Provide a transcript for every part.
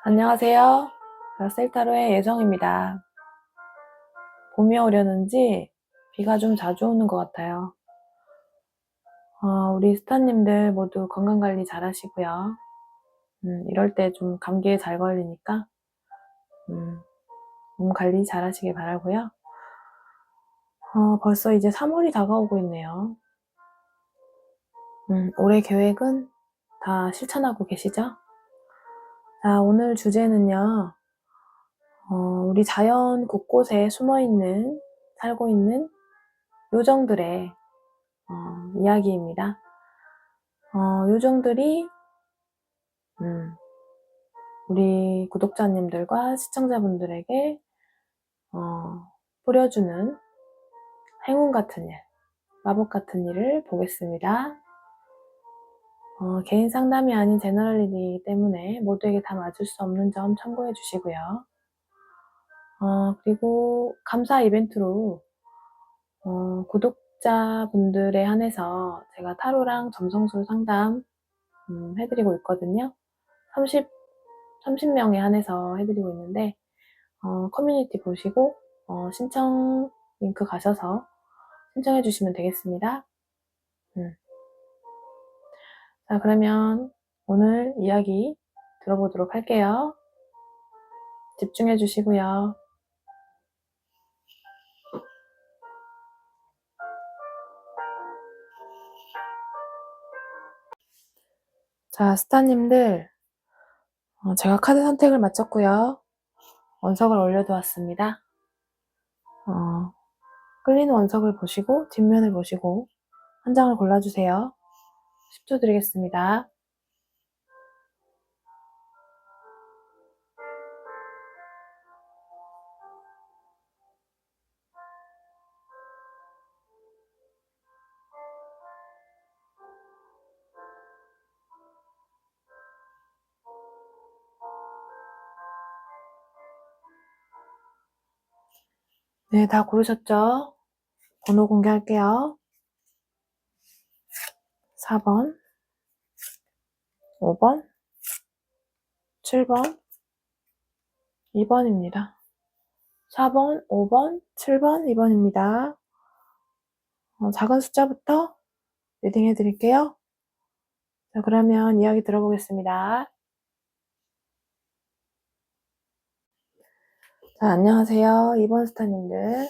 안녕하세요. 셀타로의 예정입니다. 봄이 오려는지 비가 좀 자주 오는 것 같아요. 우리 스타님들 모두 건강관리 잘 하시고요. 이럴 때 좀 감기에 잘 걸리니까 몸 관리 잘 하시길 바라고요. 벌써 이제 3월이 다가오고 있네요. 올해 계획은 다 실천하고 계시죠? 자, 오늘 주제는요. 우리 자연 곳곳에 숨어있는, 살고 있는 요정들의 이야기입니다. 요정들이 우리 구독자님들과 시청자분들에게 뿌려주는 행운 같은 일, 마법 같은 일을 보겠습니다. 개인 상담이 아닌 제너럴 리딩이기 때문에 모두에게 다 맞을 수 없는 점 참고해 주시고요. 그리고 감사 이벤트로 구독자분들에 한해서 제가 타로랑 점성술 상담 해드리고 있거든요. 30명에 한해서 해드리고 있는데 커뮤니티 보시고 신청 링크 가셔서 신청해 주시면 되겠습니다. 자, 그러면 오늘 이야기 들어보도록 할게요. 집중해 주시고요. 자, 스타님들, 제가 카드 선택을 마쳤고요. 원석을 올려두었습니다. 끌리는 원석을 보시고 뒷면을 보시고 한 장을 골라주세요. 10초 드리겠습니다. 네, 다 고르셨죠? 번호 공개할게요. 4번, 5번, 7번, 2번입니다. 4번, 5번, 7번, 2번입니다. 작은 숫자부터 리딩 해드릴게요. 자, 그러면 이야기 들어보겠습니다. 자, 안녕하세요. 2번 스타님들.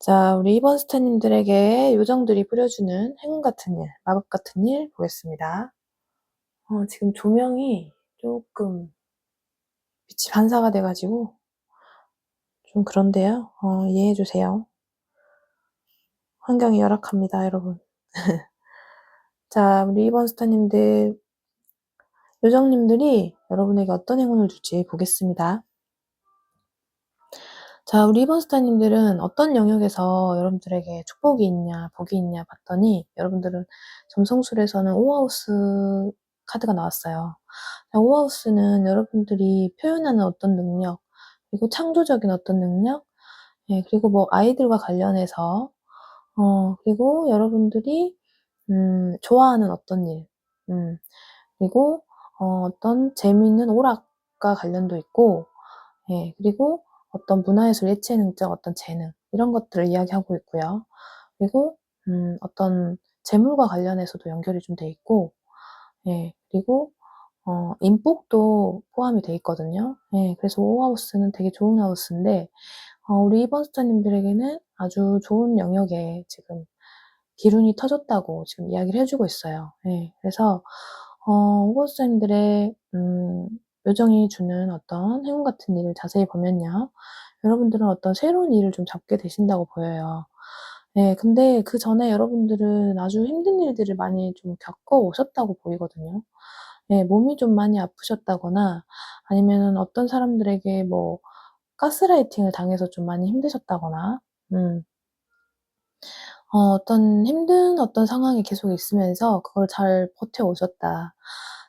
자, 우리 2번 스타님들에게 요정들이 뿌려주는 행운 같은 일, 마법 같은 일 보겠습니다. 지금 조명이 조금 빛이 반사가 돼가지고 좀 그런데요. 이해해주세요. 환경이 열악합니다, 여러분. 자, 우리 2번 스타님들, 요정님들이 여러분에게 어떤 행운을 줄지 보겠습니다. 자, 우리 2번 스타님들은 어떤 영역에서 여러분들에게 축복이 있냐, 복이 있냐 봤더니 여러분들은 점성술에서는 오하우스 카드가 나왔어요. 자, 오하우스는 여러분들이 표현하는 어떤 능력, 그리고 창조적인 어떤 능력, 그리고 뭐 아이들과 관련해서, 그리고 여러분들이 좋아하는 어떤 일, 그리고 어떤 재미있는 오락과 관련도 있고, 그리고 어떤 문화예술 예체능적 어떤 재능 이런 것들을 이야기하고 있고요. 그리고 어떤 재물과 관련해서도 연결이 좀 돼 있고, 그리고 인복도 포함이 돼 있거든요. 그래서 오하우스는 되게 좋은 하우스인데 우리 2번 스타님들에게는 아주 좋은 영역에 지금 기운이 터졌다고 지금 이야기를 해주고 있어요. 그래서 5번 스타님들의 요정이 주는 어떤 행운 같은 일을 자세히 보면요. 여러분들은 어떤 새로운 일을 좀 잡게 되신다고 보여요. 근데 그 전에 여러분들은 아주 힘든 일들을 많이 좀 겪어 오셨다고 보이거든요. 몸이 좀 많이 아프셨다거나 아니면은 어떤 사람들에게 뭐 가스라이팅을 당해서 좀 많이 힘드셨다거나, 어떤 힘든 어떤 상황이 계속 있으면서 그걸 잘 버텨오셨다.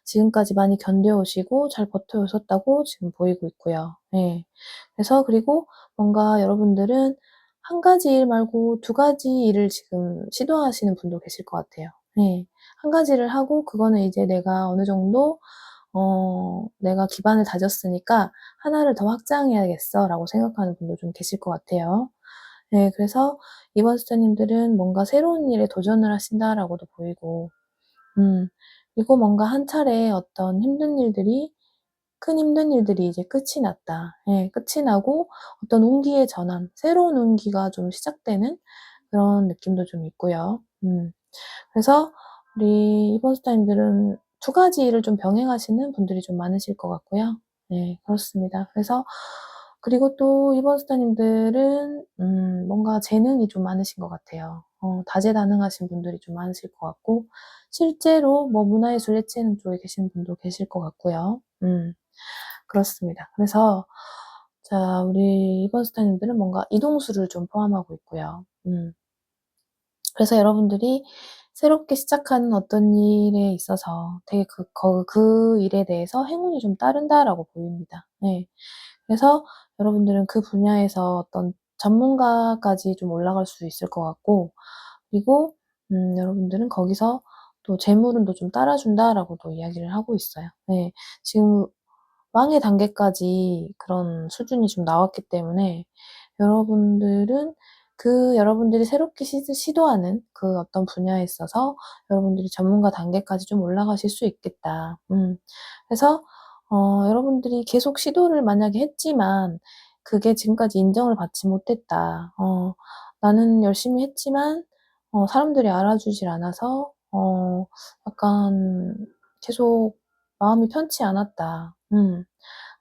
지금까지 많이 견뎌오시고 잘 버텨오셨다고 지금 보이고 있고요. 그래서 그리고 뭔가 여러분들은 한 가지 일 말고 두 가지 일을 지금 시도하시는 분도 계실 것 같아요. 한 가지를 하고 그거는 이제 내가 어느 정도 내가 기반을 다졌으니까 하나를 더 확장해야겠어라고 생각하는 분도 좀 계실 것 같아요. 네, 그래서 이번 숫자님들은 뭔가 새로운 일에 도전을 하신다라고도 보이고, 그리고 뭔가 한 차례 어떤 큰 힘든 일들이 이제 끝이 났다. 예, 끝이 나고 어떤 운기의 전환, 새로운 운기가 좀 시작되는 그런 느낌도 좀 있고요. 그래서 우리 이번 스타님들은 두 가지 일을 좀 병행하시는 분들이 좀 많으실 것 같고요. 네, 그렇습니다. 그래서 그리고 또 이번 스타님들은 뭔가 재능이 좀 많으신 것 같아요. 다재다능하신 분들이 좀 많으실 것 같고, 실제로 뭐 문화예술 예체능 쪽에 계신 분도 계실 것 같고요. 그렇습니다. 그래서 자, 우리 이번 스타님들은 뭔가 이동수를 좀 포함하고 있고요. 그래서 여러분들이 새롭게 시작하는 어떤 일에 있어서 되게 그 일에 대해서 행운이 좀 따른다라고 보입니다. 네. 그래서 여러분들은 그 분야에서 어떤 전문가까지 좀 올라갈 수 있을 것 같고, 그리고 여러분들은 거기서 또 재물운도 좀 따라준다라고도 이야기를 하고 있어요. 네. 지금 왕의 단계까지 그런 수준이 좀 나왔기 때문에 여러분들은 여러분들이 새롭게 시도하는 그 어떤 분야에 있어서 여러분들이 전문가 단계까지 좀 올라가실 수 있겠다. 그래서 여러분들이 계속 시도를 만약에 했지만 그게 지금까지 인정을 받지 못했다. 나는 열심히 했지만 사람들이 알아주질 않아서 약간 계속 마음이 편치 않았다.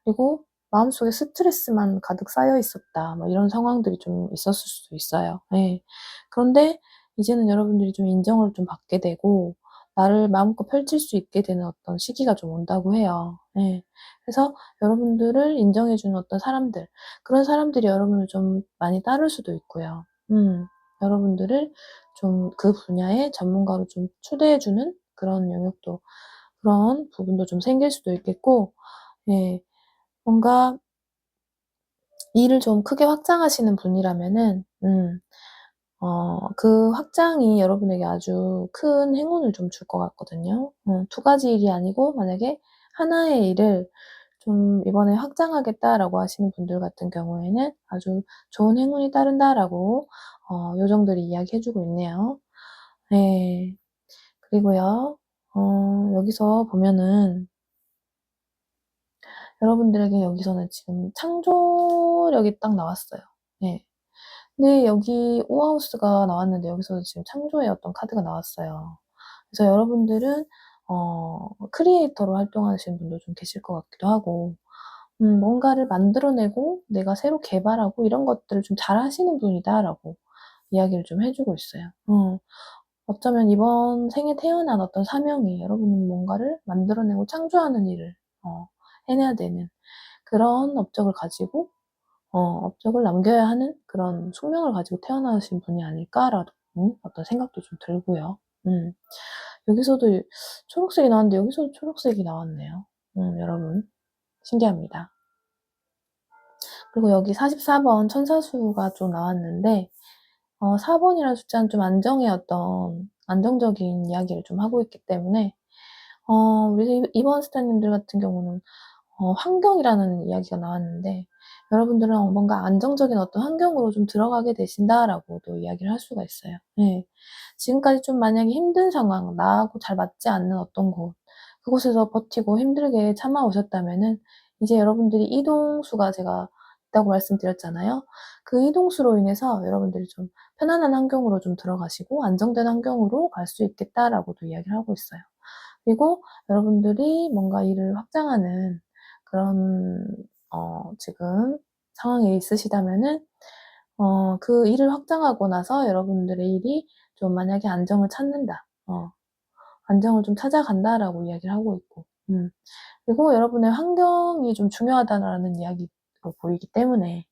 그리고 마음속에 스트레스만 가득 쌓여 있었다. 뭐 이런 상황들이 좀 있었을 수도 있어요. 예. 그런데 이제는 여러분들이 좀 인정을 좀 받게 되고 나를 마음껏 펼칠 수 있게 되는 어떤 시기가 좀 온다고 해요. 예. 그래서 여러분들을 인정해 주는 어떤 사람들, 그런 사람들이 여러분을 좀 많이 따를 수도 있고요. 여러분들을 좀 그 분야의 전문가로 좀 초대해 주는 그런 영역도, 그런 부분도 좀 생길 수도 있겠고, 예. 뭔가 일을 좀 크게 확장하시는 분이라면은 그 확장이 여러분에게 아주 큰 행운을 좀 줄 것 같거든요. 두 가지 일이 아니고 만약에 하나의 일을 좀 이번에 확장하겠다라고 하시는 분들 같은 경우에는 아주 좋은 행운이 따른다라고 요정들이 이야기해 주고 있네요. 네. 그리고요. 여기서 보면은 여러분들에게 여기서는 지금 창조력이 딱 나왔어요. 네. 근데 여기 오하우스가 나왔는데 여기서 지금 창조의 어떤 카드가 나왔어요. 그래서 여러분들은 크리에이터로 활동하시는 분도 좀 계실 것 같기도 하고, 뭔가를 만들어내고 내가 새로 개발하고 이런 것들을 좀 잘하시는 분이다라고 이야기를 좀 해주고 있어요. 어쩌면 이번 생에 태어난 어떤 사명이 여러분은 뭔가를 만들어내고 창조하는 일을 해내야 되는 그런 업적을 가지고 업적을 남겨야 하는 그런 숙명을 가지고 태어나신 분이 아닐까라는 어떤 생각도 좀 들고요. 여기서도 초록색이 나왔는데 여기서도 초록색이 나왔네요. 여러분 신기합니다. 그리고 여기 44번 천사수가 좀 나왔는데 4번이라는 숫자는 좀 안정적인 이야기를 좀 하고 있기 때문에 우리 이번 스타님들 같은 경우는 환경이라는 이야기가 나왔는데 여러분들은 뭔가 안정적인 어떤 환경으로 좀 들어가게 되신다라고도 이야기를 할 수가 있어요. 네. 지금까지 좀 만약에 힘든 상황, 나하고 잘 맞지 않는 어떤 그곳에서 버티고 힘들게 참아오셨다면은 이제 여러분들이 이동수가 제가 있다고 말씀드렸잖아요. 그 이동수로 인해서 여러분들이 좀 편안한 환경으로 좀 들어가시고 안정된 환경으로 갈 수 있겠다라고도 이야기를 하고 있어요. 그리고 여러분들이 뭔가 일을 확장하는 그런 지금 상황에 있으시다면은 그 일을 확장하고 나서 여러분들의 일이 좀 만약에 안정을 찾는다. 안정을 좀 찾아간다라고 이야기를 하고 있고. 그리고 여러분의 환경이 좀 중요하다라는 이야기로 보이기 때문에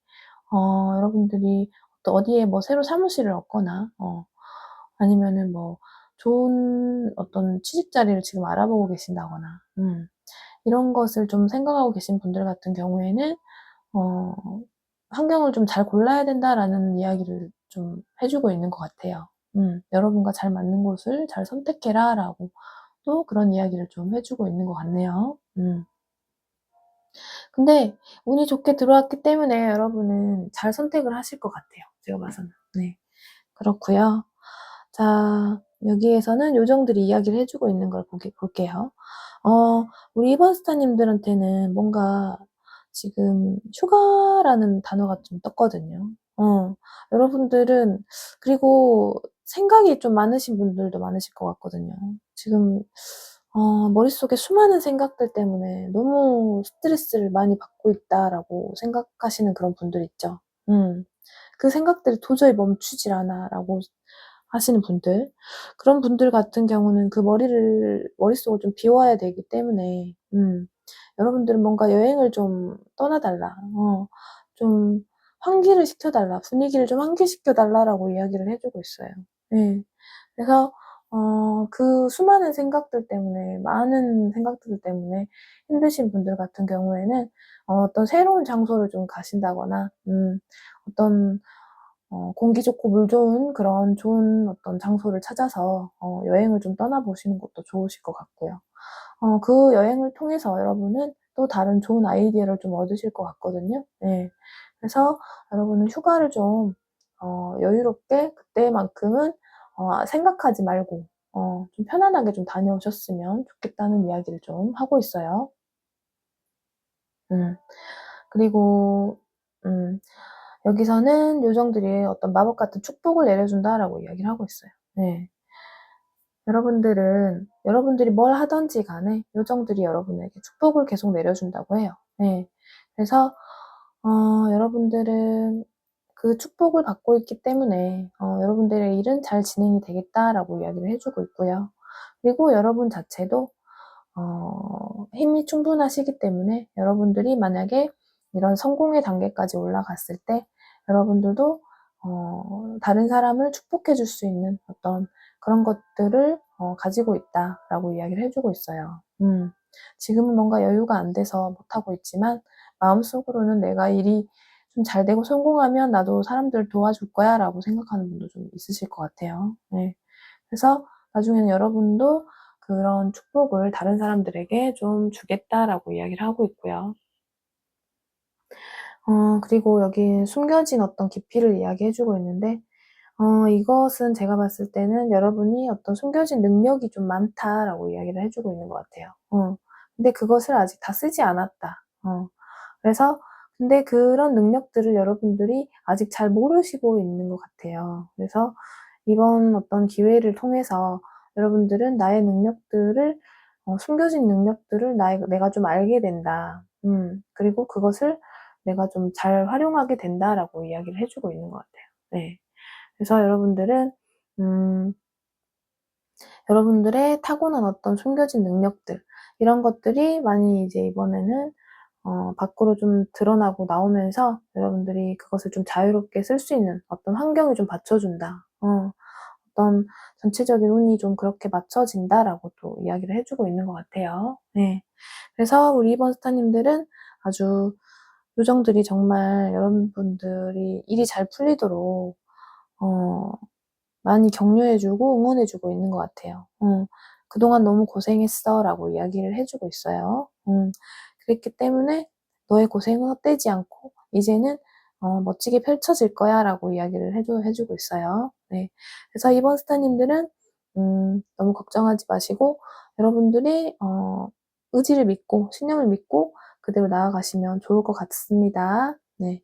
여러분들이 어디에 뭐 새로 사무실을 얻거나 아니면은 뭐 좋은 어떤 취직 자리를 지금 알아보고 계신다거나 이런 것을 좀 생각하고 계신 분들 같은 경우에는 어 환경을 좀 잘 골라야 된다라는 이야기를 좀 해 주고 있는 것 같아요. "여러분과 잘 맞는 곳을 잘 선택해라."라고 또 그런 이야기를 좀 해 주고 있는 것 같네요. 근데 운이 좋게 들어왔기 때문에 여러분은 잘 선택을 하실 것 같아요, 제가 봐서는. 네. 그렇고요. 자, 여기에서는 요정들이 이야기를 해 주고 있는 걸 볼게요. 우리 2번 스타님들한테는 뭔가 지금 휴가라는 단어가 좀 떴거든요. 여러분들은 그리고 생각이 좀 많으신 분들도 많으실 것 같거든요. 지금 머릿속에 수많은 생각들 때문에 '너무 스트레스를 많이 받고 있다.'라고 생각하시는 그런 분들 있죠. 그 생각들이 '도저히 멈추질 않아.'라고 하시는 분들. 그런 분들 같은 경우는 그 머릿속을 좀 비워야 되기 때문에 여러분들은 뭔가 여행을 좀 떠나 달라. 좀 환기를 시켜 달라. 분위기를 좀 환기시켜 달라라고 이야기를 해 주고 있어요. 예. 그래서 그 수많은 생각들 때문에 많은 생각들 때문에 힘드신 분들 같은 경우에는 어떤 새로운 장소를 좀 가신다거나 어떤 공기 좋고 물 좋은 그런 좋은 어떤 장소를 찾아서 여행을 좀 떠나 보시는 것도 좋으실 것 같고요. 그 여행을 통해서 여러분은 또 다른 좋은 아이디어를 좀 얻으실 것 같거든요. 네. 그래서 여러분은 휴가를 좀 여유롭게 그때만큼은 생각하지 말고 좀 편안하게 좀 다녀오셨으면 좋겠다는 이야기를 좀 하고 있어요. 음. 그리고 음 여기서는 요정들이 어떤 "마법 같은 축복을 내려준다."라고 이야기를 하고 있어요. 네. 여러분들이 뭘 하든지 간에 요정들이 여러분에게 축복을 계속 내려준다고 해요. 네. 그래서 여러분들은 그 축복을 받고 있기 때문에 "여러분들의 일은 잘 진행이 되겠다."라고 이야기를 해 주고 있고요. 그리고 여러분 자체도 힘이 충분하시기 때문에 여러분들이 만약에 이런 성공의 단계까지 올라갔을 때 여러분들도 다른 사람을 축복해 줄 수 있는 어떤 그런 것들을 가지고 있다라고 이야기를 해 주고 있어요. 지금은 뭔가 여유가 안 돼서 못하고 있지만 마음속으로는 '내가 일이 좀 잘 되고 성공하면 나도 사람들을 도와줄 거야.'라고 생각하는 분도 좀 있으실 것 같아요. 네. 그래서 나중에는 여러분도 그런 축복을 다른 사람들에게 좀 주겠다라고 이야기를 하고 있고요. 그리고 여기 숨겨진 어떤 깊이를 이야기해 주고 있는데 이것은 제가 봤을 때는 여러분이 어떤 "숨겨진 능력이 좀 많다."라고 이야기를 해 주고 있는 것 같아요. 근데 그것을 아직 다 쓰지 않았다. 그래서 근데 그런 능력들을 여러분들이 아직 잘 모르시고 있는 것 같아요. 그래서 이번 어떤 기회를 통해서 여러분들은 나의 능력들을 숨겨진 능력들을 내가 좀 알게 된다. 그리고 그것을 내가 좀 잘 활용하게 된다라고 이야기를 해 주고 있는 것 같아요. 네. 그래서 여러분들은 음 여러분들의 타고난 어떤 숨겨진 능력들 이런 것들이 많이 이제 이번에는 밖으로 좀 드러나고 나오면서 여러분들이 그것을 좀 자유롭게 쓸 수 있는 어떤 환경이 좀 받쳐준다. 어떤 전체적인 운이 좀 그렇게 맞춰진다라고 또 이야기를 해 주고 있는 것 같아요. 네. 그래서 우리 2번 스타님들은 아주 요정들이 정말 여러분들이 일이 잘 풀리도록 어 많이 격려해 주고 응원해 주고 있는 것 같아요. "그동안 너무 고생했어."라고 이야기를 해 주고 있어요. 그랬기 때문에 "너의 고생은 헛되지 않고 이제는 멋지게 펼쳐질 거야."라고 이야기를 해 주고 있어요. 네. 그래서 이번 스타님들은 너무 걱정하지 마시고 여러분들이 의지를 믿고 신념을 믿고 그대로 나아가시면 좋을 것 같습니다. 네.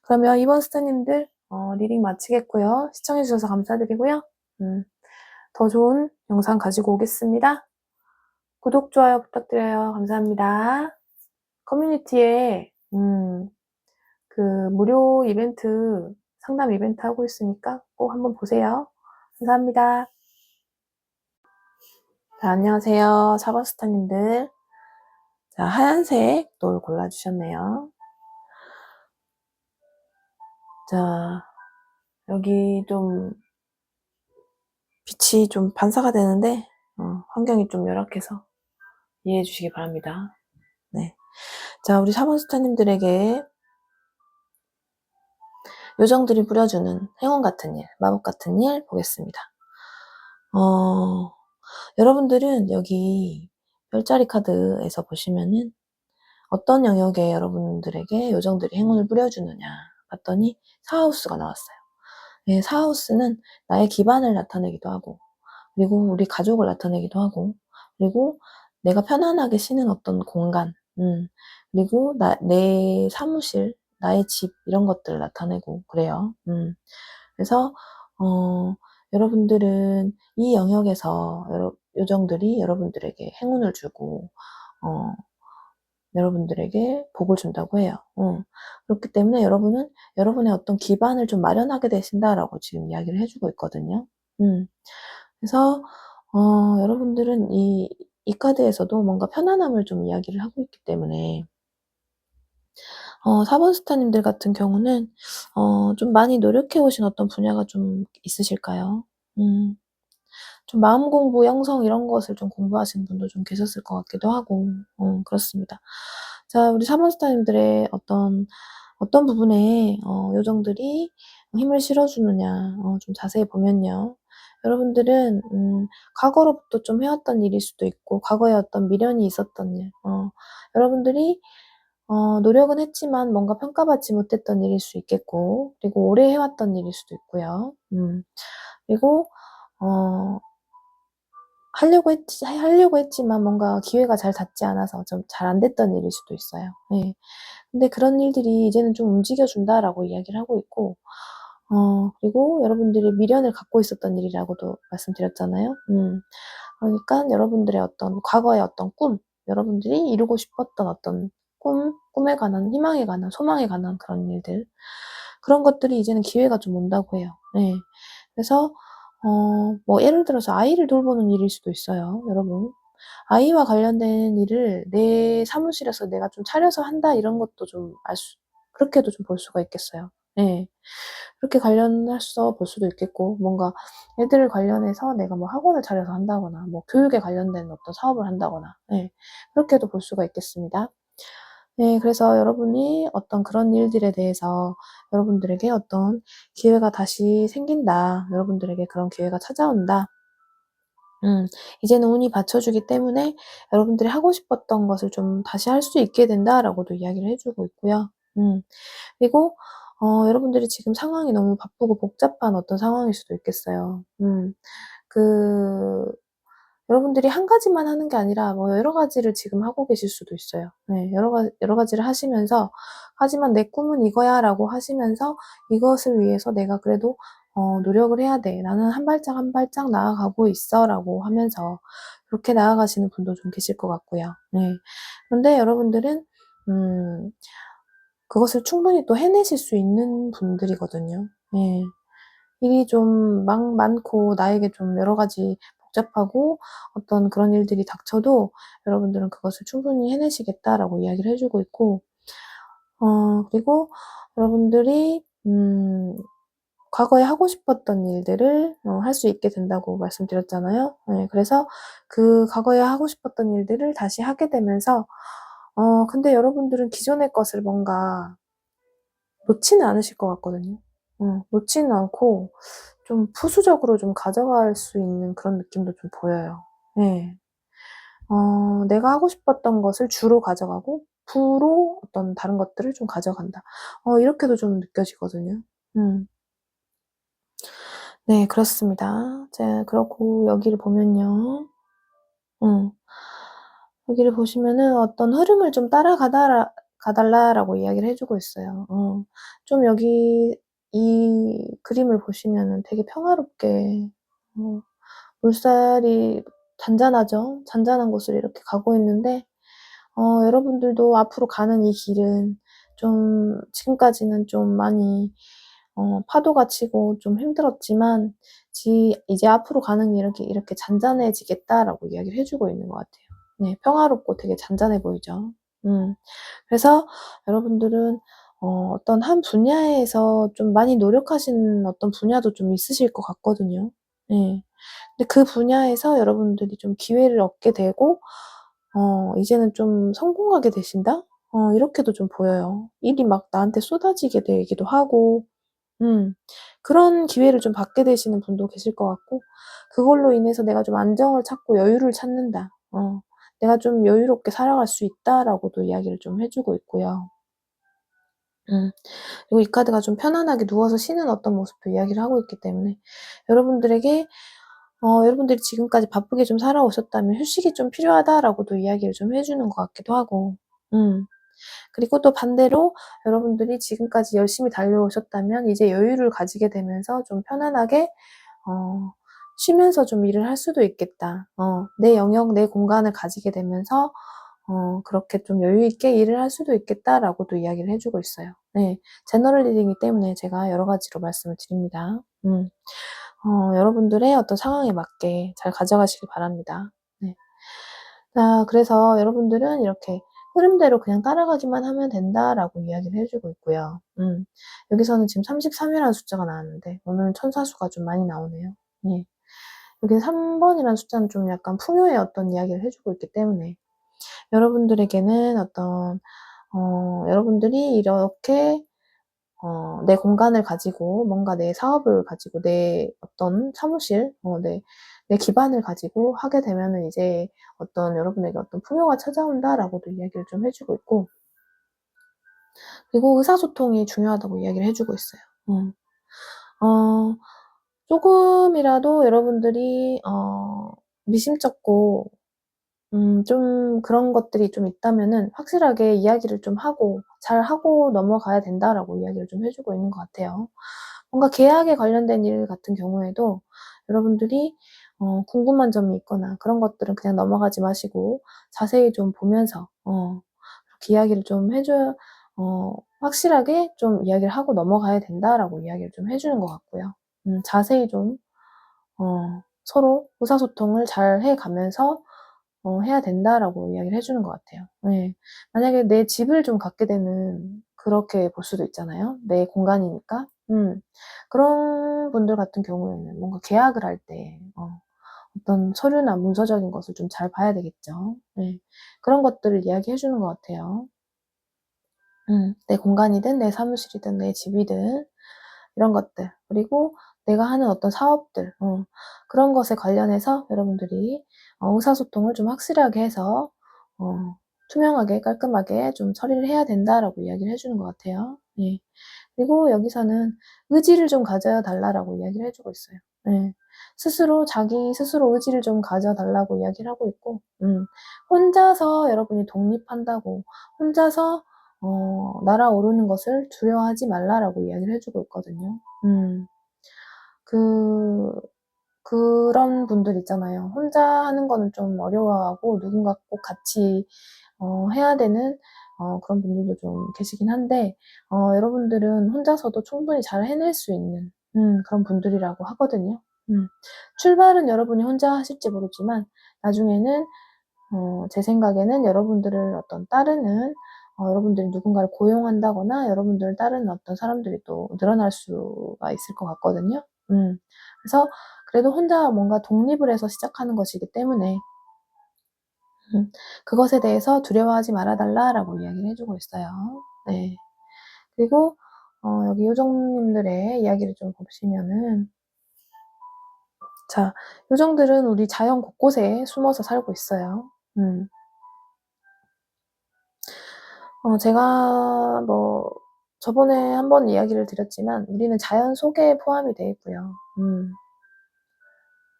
그러면 이번 스타님들 리딩 마치겠고요. 시청해 주셔서 감사드리고요. 음 더 좋은 영상 가지고 오겠습니다. 구독, 좋아요 부탁드려요. 감사합니다. 커뮤니티에 그 무료 이벤트 상담 이벤트 하고 있으니까 꼭 한번 보세요. 감사합니다. 자, 안녕하세요. 사과스타님들. 자, 하얀색 돌 골라 주셨네요. 자, 여기 좀 빛이 좀 반사가 되는데 환경이 좀 열악해서 이해해 주시기 바랍니다. 네. 자, 우리 4번 스타님들에게 요정들이 부려주는 행운 같은 일, 마법 같은 일 보겠습니다. 여러분들은 여기 별자리 카드에서 보시면은 어떤 영역에 여러분들에게 요정들이 행운을 뿌려주느냐 봤더니 4하우스가 나왔어요. 네, 4하우스는 나의 기반을 나타내기도 하고, 그리고 우리 가족을 나타내기도 하고, 그리고 내가 편안하게 쉬는 어떤 공간, 그리고 내 사무실, 나의 집, 이런 것들을 나타내고 그래요. 그래서, 여러분들은 이 영역에서 요정들이 여러분들에게 행운을 주고, 어, 여러분들에게 복을 준다고 해요. 그렇기 때문에 여러분은 여러분의 어떤 기반을 좀 마련하게 되신다라고 지금 이야기를 해주고 있거든요. 그래서 여러분들은 이 카드에서도 뭔가 편안함을 좀 이야기를 하고 있기 때문에 4번 스타님들 같은 경우는 좀 많이 노력해 오신 어떤 분야가 좀 있으실까요? 음. 좀 마음 공부, 영성 이런 것을 좀 공부하시는 분도 좀 계셨을 것 같기도 하고, 그렇습니다. 자, 우리 4번 스타님들의 어떤 부분에 요정들이 힘을 실어주느냐, 좀 자세히 보면요. 여러분들은 과거로부터 좀 해왔던 일일 수도 있고, 과거에 어떤 미련이 있었던 일, 여러분들이 노력은 했지만 뭔가 평가받지 못했던 일일 수 있겠고, 그리고 오래 해왔던 일일 수도 있고요. 그리고 어 하려고 했지만 뭔가 기회가 잘 닿지 않아서 좀 잘 안 됐던 일일 수도 있어요. 네. 근데 그런 일들이 이제는 좀 움직여 준다라고 이야기를 하고 있고, 그리고 여러분들이 미련을 갖고 있었던 일이라고도 말씀드렸잖아요. 그러니깐 여러분들의 어떤 과거의 어떤 꿈, 여러분들이 이루고 싶었던 어떤 꿈에 관한, 희망에 관한, 소망에 관한 그런 일들, 그런 것들이 이제는 기회가 좀 온다고 해요. 네. 그래서 뭐 예를 들어서 아이를 돌보는 일일 수도 있어요, 여러분. 아이와 관련된 일을 내 사무실에서 내가 좀 차려서 한다, 이런 것도 좀 그렇게도 좀 볼 수가 있겠어요. 예. 그렇게 관련해서 볼 수도 있겠고, 뭔가 애들을 관련해서 내가 뭐 학원을 차려서 한다거나, 뭐 교육에 관련된 어떤 사업을 한다거나, 예. 그렇게도 볼 수가 있겠습니다. 네, 그래서 여러분이 어떤 그런 일들에 대해서 여러분들에게 어떤 기회가 다시 생긴다, 여러분들에게 그런 기회가 찾아온다, 이제는 운이 받쳐주기 때문에 여러분들이 하고 싶었던 것을 좀 다시 할 수 있게 된다라고도 이야기를 해주고 있고요. 그리고 여러분들이 지금 상황이 너무 바쁘고 복잡한 어떤 상황일 수도 있겠어요. 그 여러분들이 한 가지만 하는 게 아니라 뭐 여러 가지를 지금 하고 계실 수도 있어요. 네. 여러 가지를 하시면서, 하지만 '내 꿈은 이거야.'라고 하시면서 '이것을 위해서 내가 그래도 노력을 해야 돼. 나는 한 발짝 한 발짝 나아가고 있어.'라고 하면서 그렇게 나아가시는 분도 좀 계실 것 같고요. 네. 그런데 여러분들은 음 그것을 충분히 또 해내실 수 있는 분들이거든요. 예. 일이 좀 많고 나에게 좀 여러 가지 복잡하고 어떤 그런 일들이 닥쳐도 여러분들은 그것을 충분히 해내시겠다라고 이야기를 해 주고 있고, 그리고 여러분들이 과거에 하고 싶었던 일들을 할 수 있게 된다고 말씀드렸잖아요. 네, 그래서 그 과거에 하고 싶었던 일들을 다시 하게 되면서, 근데 여러분들은 기존의 것을 뭔가 놓지는 않으실 것 같거든요. 놓지는 않고 좀 부수적으로 좀 가져갈 수 있는 그런 느낌도 좀 보여요. 예. 내가 하고 싶었던 것을 주로 가져가고 부로 어떤 다른 것들을 좀 가져간다. 이렇게도 좀 느껴지거든요. 음. 네, 그렇습니다. 그렇고 여기를 보면요. 음. 여기를 보시면은 어떤 흐름을 좀 가달라라고 이야기를 해 주고 있어요. 좀 여기 이 그림을 보시면은 되게 평화롭게, 어 물살이 잔잔하죠. 잔잔한 곳을 이렇게 가고 있는데, 여러분들도 앞으로 가는 이 길은 좀 지금까지는 좀 많이 파도가 치고 좀 힘들었지만 이제 앞으로 가는 길은 이렇게 잔잔해지겠다라고 이야기를 해 주고 있는 것 같아요. 네. 평화롭고 되게 잔잔해 보이죠. 음. 그래서 여러분들은 어떤 한 분야에서 좀 많이 노력하시는 어떤 분야도 좀 있으실 것 같거든요. 예. 근데 그 분야에서 여러분들이 좀 기회를 얻게 되고 이제는 좀 성공하게 되신다? 이렇게도 좀 보여요. 일이 막 나한테 쏟아지게 되기도 하고, 음 그런 기회를 좀 받게 되시는 분도 계실 것 같고, 그걸로 인해서 '내가 좀 안정을 찾고 여유를 찾는다. 내가 좀 여유롭게 살아갈 수 있다라고도 이야기를 좀 해 주고 있고요. 음. 그리고 이 카드가 좀 편안하게 누워서 쉬는 어떤 모습도 이야기를 하고 있기 때문에 여러분들에게 여러분들이 지금까지 바쁘게 좀 살아오셨다면 '휴식이 좀 필요하다.'라고도 이야기를 좀 해 주는 것 같기도 하고. 음. 그리고 또 반대로 여러분들이 지금까지 열심히 달려오셨다면 이제 여유를 가지게 되면서 좀 편안하게 쉬면서 좀 일을 할 수도 있겠다. 내 영역, 내 공간을 가지게 되면서 그렇게 좀 여유 있게 일을 할 수도 있겠다라고도 이야기를 해 주고 있어요. 네. 제너럴 리딩이기 때문에 제가 여러 가지로 말씀을 드립니다. 여러분들의 어떤 상황에 맞게 잘 가져가시길 바랍니다. 네. 자, 그래서 여러분들은 이렇게 "흐름대로 그냥 따라가기만 하면 된다."라고 이야기를 해 주고 있고요. 여기서는 지금 33 이라는 숫자가 나왔는데 오늘은 천사수가 좀 많이 나오네요. 예. 여기 3 번이라는 숫자는 좀 약간 풍요의 어떤 이야기를 해 주고 있기 때문에 여러분들에게는 어떤 여러분들이 이렇게 내 공간을 가지고 뭔가 내 사업을 가지고 내 어떤 사무실 내 기반을 가지고 하게 되면은 이제 어떤 여러분에게 어떤 풍요가 찾아온다라고도 이야기를 좀 해 주고 있고, 그리고 의사소통이 중요하다고 이야기를 해 주고 있어요. 어 쪼금이라도 여러분들이 미심쩍고 좀 그런 것들이 좀 있다면은 확실하게 이야기를 좀 하고 "잘하고 넘어가야 된다."라고 이야기를 좀 해 주고 있는 것 같아요. 뭔가 계약에 관련된 일 같은 경우에도 여러분들이 궁금한 점이 있거나 그런 것들은 그냥 넘어가지 마시고 자세히 좀 보면서 그렇게 이야기를 좀 해 줘야 확실하게 좀 이야기를 하고 넘어가야 된다라고 이야기를 좀 해 주는 것 같고요. 자세히 좀 서로 의사소통을 잘 해 가면서 해야 된다라고 이야기를 해 주는 것 같아요. 예. 만약에 내 집을 좀 갖게 되는, 그렇게 볼 수도 있잖아요. 내 공간이니까. 그런 분들 같은 경우에는 뭔가 계약을 할 때 어떤 서류나 문서적인 것을 좀 잘 봐야 되겠죠. 예. 그런 것들을 이야기해 주는 것 같아요. 내 공간이든 내 사무실이든 내 집이든 이런 것들, 그리고 내가 하는 어떤 사업들 그런 것에 관련해서 여러분들이 의사소통을 좀 확실하게 해서 투명하게 깔끔하게 좀 처리를 해야 된다라고 이야기를 해 주는 것 같아요. 예. 그리고 여기서는 "의지를 좀 가져 달라."라고 이야기를 해 주고 있어요. 예. 자기 스스로 의지를 좀 가져 달라고 이야기를 하고 있고, 혼자서 여러분이 독립한다고 혼자서 날아오르는 것을 두려워하지 말라라고 이야기를 해 주고 있거든요. 그 그런 분들 있잖아요. 혼자 하는 거는 좀 어려워하고 누군가 꼭 같이 해야 되는 그런 분들도 좀 계시긴 한데, 여러분들은 혼자서도 충분히 잘 해낼 수 있는 그런 분들이라고 하거든요. 출발은 여러분이 혼자 하실지 모르지만 나중에는 제 생각에는 여러분들을 어떤 따르는 여러분들이 누군가를 고용한다거나 여러분들을 따르는 어떤 사람들이 또 늘어날 수가 있을 것 같거든요. 그래서 그래도 혼자 뭔가 독립을 해서 시작하는 것이기 때문에 그것에 대해서 "두려워하지 말아 달라."라고 이야기를 해 주고 있어요. 네. 그리고 여기 요정님들의 이야기를 좀 보시면은, 자, 요정들은 우리 자연 곳곳에 숨어서 살고 있어요. 제가 뭐 저번에 한번 이야기를 드렸지만 우리는 자연 속에 포함이 돼 있고요.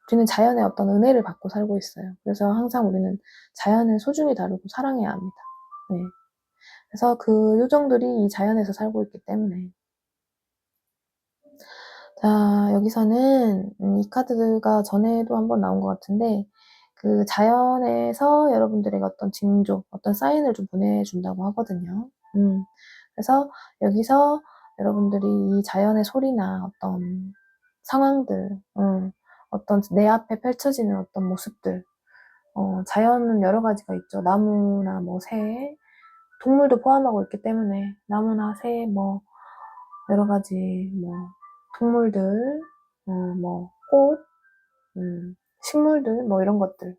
우리는 자연의 어떤 은혜를 받고 살고 있어요. 그래서 항상 우리는 자연을 소중히 다루고 사랑해야 합니다. 네. 그래서 그 요정들이 이 자연에서 살고 있기 때문에. 자, 여기서는 이 카드가 전에도 한번 나온 것 같은데, 그 자연에서 여러분들에게 어떤 징조, 어떤 사인을 좀 보내준다고 하거든요. 그래서 여기서 여러분들이 이 자연의 소리나 어떤 상황들, 어떤 내 앞에 펼쳐지는 어떤 모습들, 자연은 여러 가지가 있죠. 나무나 뭐 새, 동물도 포함하고 있기 때문에 나무나 새, 뭐 여러 가지 뭐 동물들, 뭐 꽃, 식물들, 뭐 이런 것들,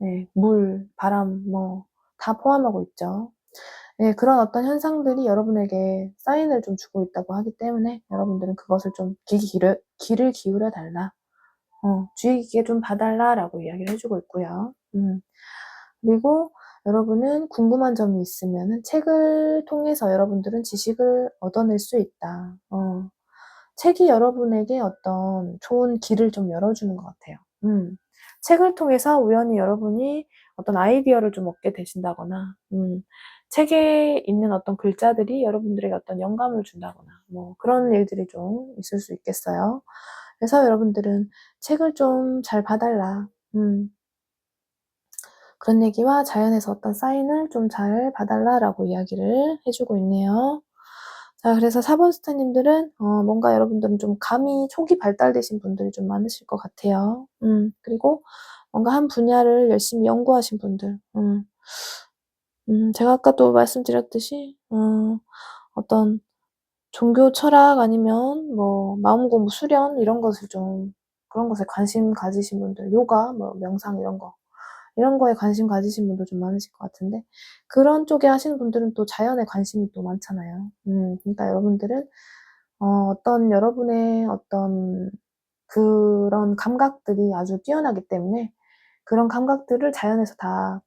예, 물, 바람 뭐 다 포함하고 있죠. 예, 그런 어떤 현상들이 여러분에게 사인을 좀 주고 있다고 하기 때문에 여러분들은 그것을 좀 귀를 기울여 달라, 주의 깊게 좀 봐 달라라고 이야기를 해 주고 있고요. 그리고 여러분은 궁금한 점이 있으면은 책을 통해서 여러분들은 지식을 얻어낼 수 있다. 책이 여러분에게 어떤 좋은 길을 좀 열어주는 것 같아요. 책을 통해서 우연히 여러분이 어떤 아이디어를 좀 얻게 되신다거나, 책에 있는 어떤 글자들이 여러분들에게 어떤 영감을 준다거나, 뭐 그런 일들이 좀 있을 수 있겠어요. 그래서 여러분들은 책을 좀 잘 봐달라. 그런 얘기와 자연에서 어떤 사인을 좀 잘 봐달라라고 이야기를 해주고 있네요. 자, 그래서 4번 스타님들은 뭔가 여러분들은 좀 감이 초기 발달되신 분들이 좀 많으실 것 같아요. 그리고 뭔가 한 분야를 열심히 연구하신 분들. 제가 아까도 말씀드렸듯이 어떤 종교 철학 아니면 뭐 마음 공부 수련 이런 것을 좀 그런 것에 관심 가지신 분들, 요가, 뭐 명상 이런 거에 관심 가지신 분도 좀 많으실 것 같은데, 그런 쪽에 하시는 분들은 또 자연에 관심이 또 많잖아요. 그러니까 여러분들은 어떤 여러분의 어떤 그런 감각들이 아주 뛰어나기 때문에 그런 감각들을 자연에서 다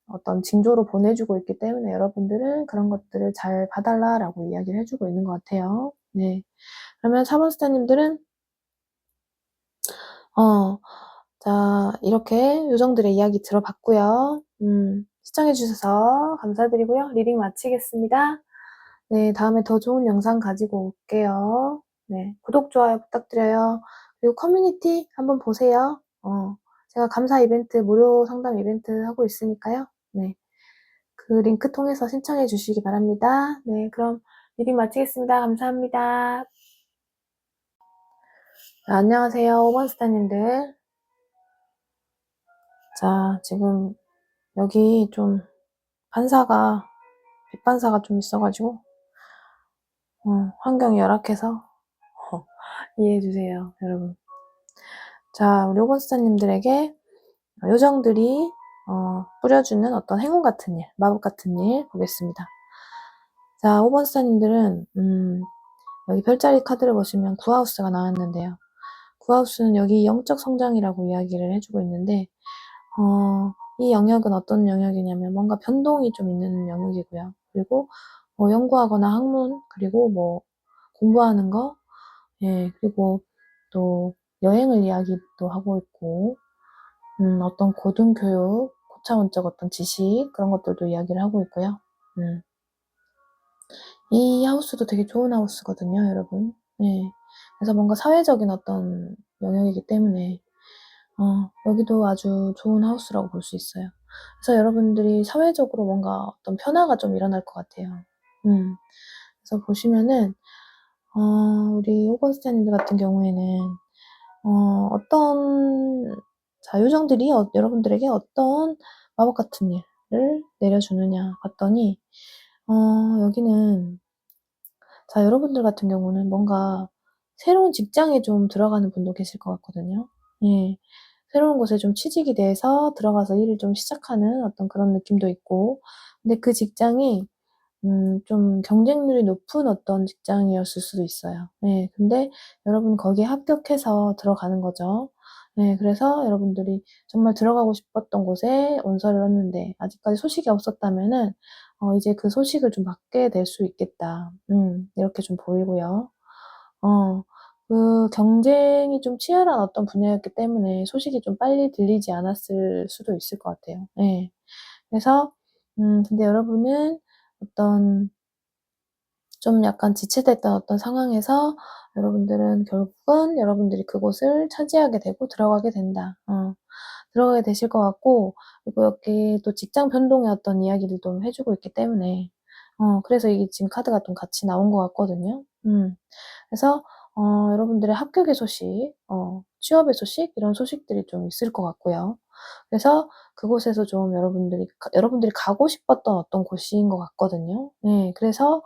어떤 징조로 보내주고 있기 때문에 여러분들은 그런 것들을 잘 봐달라라고 이야기를 해주고 있는 것 같아요. 네. 그러면 4번 스타님들은 어, 자, 이렇게 요정들의 이야기 들어봤고요. 시청해주셔서 감사드리고요. 리딩 마치겠습니다. 네, 다음에 더 좋은 영상 가지고 올게요. 네, 구독, 좋아요 부탁드려요. 그리고 커뮤니티 한번 보세요. 제가 감사 이벤트, 무료 상담 이벤트 하고 있으니까요. 네, 그 링크 통해서 신청해 주시기 바랍니다. 네, 그럼 리딩 마치겠습니다. 감사합니다. 네, 안녕하세요, 오번스타님들. 자, 지금 여기 좀 빛반사가 좀 있어가지고, 환경이 열악해서, 이해해주세요, 여러분. 자, 우리 오번스타님들에게 요정들이, 뿌려주는 어떤 행운 같은 일, 마법 같은 일 보겠습니다. 자, 오번스타님들은, 여기 별자리 카드를 보시면 구하우스가 나왔는데요. 구하우스는 여기 영적 성장이라고 이야기를 해주고 있는데, 이 영역은 어떤 영역이냐면 뭔가 변동이 좀 있는 영역이고요. 그리고 뭐 연구하거나 학문, 그리고 뭐 공부하는 거, 예, 그리고 또 여행을 이야기도 하고 있고, 어떤 고등교육, 고차원적 어떤 지식, 그런 것들도 이야기를 하고 있고요. 이 하우스도 되게 좋은 하우스거든요, 여러분. 네. 그래서 뭔가 사회적인 어떤 영역이기 때문에, 여기도 아주 좋은 하우스라고 볼 수 있어요. 그래서 여러분들이 사회적으로 뭔가 어떤 변화가 좀 일어날 것 같아요. 그래서 보시면은, 우리 오건스타님들 같은 경우에는, 자, 요정들이 여러분들에게 어떤 마법 같은 일을 내려주느냐 봤더니, 여기는, 자, 여러분들 같은 경우는 뭔가 새로운 직장에 좀 들어가는 분도 계실 것 같거든요. 예. 새로운 곳에 좀 취직이 돼서 들어가서 일을 좀 시작하는 어떤 그런 느낌도 있고, 근데 그 직장이 좀 경쟁률이 높은 어떤 직장이었을 수도 있어요. 네, 근데 여러분 거기에 합격해서 들어가는 거죠. 네, 그래서 여러분들이 정말 들어가고 싶었던 곳에 원서를 넣었는데 아직까지 소식이 없었다면은 이제 그 소식을 좀 받게 될 수 있겠다. 이렇게 좀 보이고요. 그 경쟁이 좀 치열한 어떤 분야였기 때문에 소식이 좀 빨리 들리지 않았을 수도 있을 것 같아요. 네. 그래서 근데 여러분은 어떤 좀 약간 지체됐던 어떤 상황에서 여러분들은 결국은 여러분들이 그곳을 차지하게 되고 들어가게 된다. 들어가게 되실 것 같고, 그리고 여기 또 직장 변동의 어떤 이야기들도 해주고 있기 때문에, 그래서 이게 지금 카드가 좀 같이 나온 것 같거든요. 그래서, 여러분들의 합격의 소식, 취업의 소식, 이런 소식들이 좀 있을 것 같고요. 그래서 그곳에서 좀 여러분들이 가고 싶었던 어떤 곳인 것 같거든요. 네, 그래서